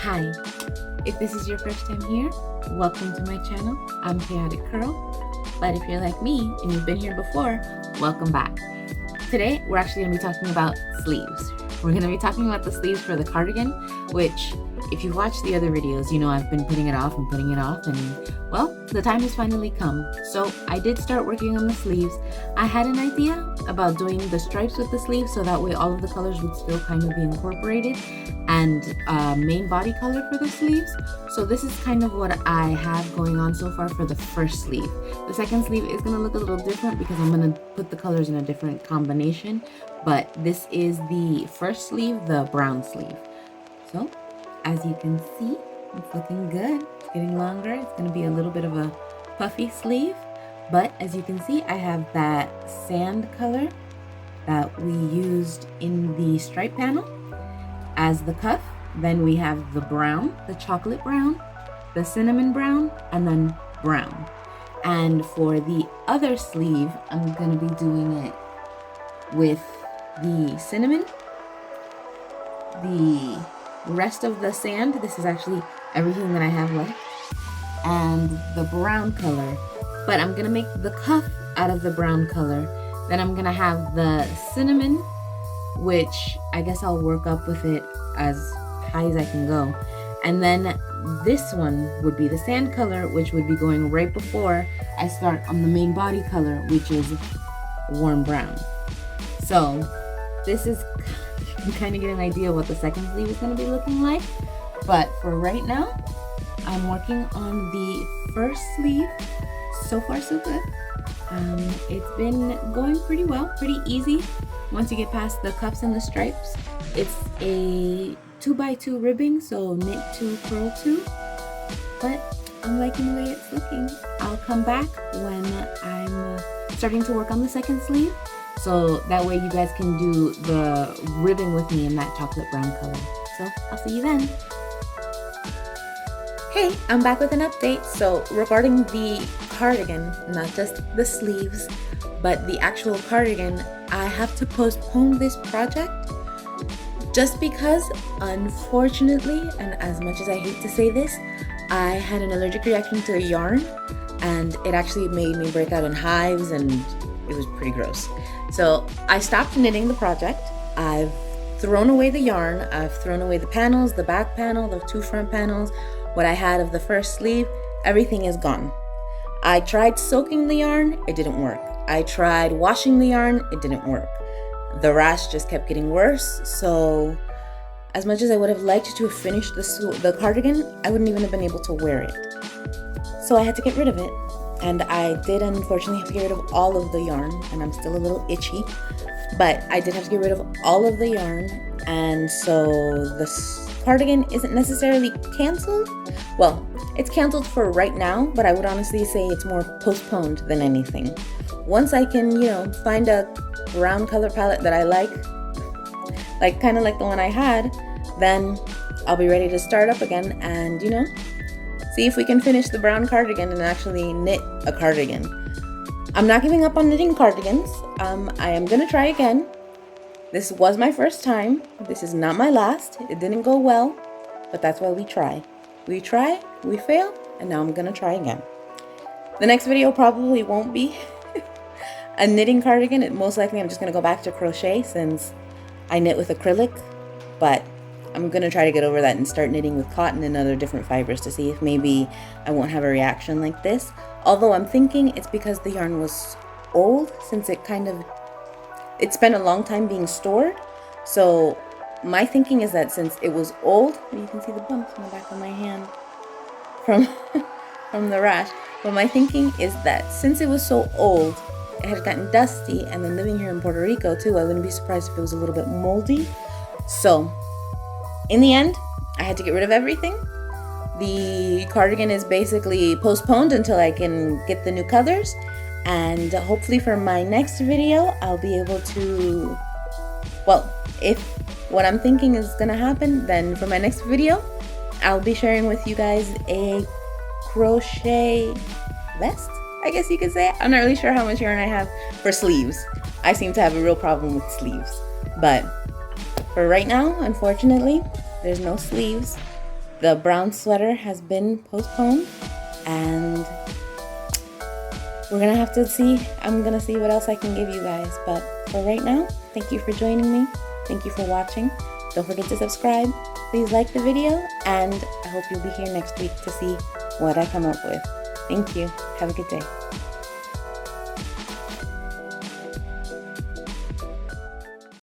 Hi, if this is your first time here, welcome to my channel. I'm Chaotic Curl, but if you're like me and you've been here before, welcome back. Today, we're actually going to be talking about sleeves. We're going to be talking about the sleeves for the cardigan, which if you've watched the other videos, you know I've been putting it off, and well, the time has finally come. So I did start working on the sleeves. I had an idea about doing the stripes with the sleeves so that way all of the colors would still kind of be incorporated, and main body color for the sleeves. So this is kind of what I have going on so far for the first sleeve. The second sleeve is going to look a little different because I'm going to put the colors in a different combination, but this is the first sleeve, the brown sleeve. So as you can see, it's looking good. It's getting longer. It's going to be a little bit of a puffy sleeve, but as you can see, I have that sand color that we used in the stripe panel as the cuff. Then we have the brown, the chocolate brown, the cinnamon brown, and then brown. And for the other sleeve, I'm going to be doing it with the cinnamon, the rest of the sand. This is actually everything that I have left, and the brown color, but I'm going to make the cuff out of the brown color. Then I'm going to have the cinnamon, which I guess I'll work up with it as high as I can go. And then this one would be the sand color, which would be going right before I start on the main body color, which is warm brown. So this is, you can kind of get an idea of what the second sleeve is going to be looking like. But for right now, I'm working on the first sleeve. So far so good. It's been going pretty well, pretty easy. Once you get past the cuffs and the stripes, it's a 2x2 ribbing, so knit 2, purl 2. But I'm liking the way it's looking. I'll come back when I'm starting to work on the second sleeve, so that way you guys can do the ribbing with me in that chocolate brown color. So I'll see you then. Hey, I'm back with an update. So regarding the cardigan, not just the sleeves, but the actual cardigan, I have to postpone this project just because, unfortunately, and as much as I hate to say this, I had an allergic reaction to a yarn, and it actually made me break out in hives, and it was pretty gross. So I stopped knitting the project. I've thrown away the yarn. I've thrown away the panels, the back panel, the 2 front panels, what I had of the first sleeve. Everything is gone. I tried soaking the yarn. It didn't work. I tried washing the yarn. It didn't work. The rash just kept getting worse. So as much as I would have liked to have finished the cardigan, I wouldn't even have been able to wear it. So I had to get rid of it. And I did unfortunately have to get rid of all of the yarn, and I'm still a little itchy, but I did have to get rid of all of the yarn. And so this cardigan isn't necessarily canceled. Well, it's canceled for right now, but I would honestly say it's more postponed than anything. Once I can, find a brown color palette that I like kind of like the one I had, then I'll be ready to start up again and, see if we can finish the brown cardigan and actually knit a cardigan. I'm not giving up on knitting cardigans. I am going to try again. This was my first time. This is not my last. It didn't go well, but that's why we try. We try, we fail, and now I'm going to try again. The next video probably won't be a knitting cardigan. Most likely I'm just going to go back to crochet since I knit with acrylic, but I'm going to try to get over that and start knitting with cotton and other different fibers to see if maybe I won't have a reaction like this. Although I'm thinking it's because the yarn was old, since it spent a long time being stored. So my thinking is that since it was old, you can see the bumps on the back of my hand from the rash. But my thinking is that since it was so old, it had gotten dusty, and then living here in Puerto Rico too, I wouldn't be surprised if it was a little bit moldy. So in the end, I had to get rid of everything. The cardigan is basically postponed until I can get the new colors, and hopefully for my next video I'll be able to, well, if what I'm thinking is gonna happen, then for my next video I'll be sharing with you guys a crochet vest, I guess you could say. I'm not really sure how much yarn I have for sleeves. I seem to have a real problem with sleeves, but for right now, unfortunately, there's no sleeves. the brown sweater has been postponed, and we're gonna have to see. I'm gonna see what else I can give you guys, but for right now, thank you for joining me. Thank you for watching. Don't forget to subscribe. Please like the video, and I hope you'll be here next week to see what I come up with. Thank you. Have a good day.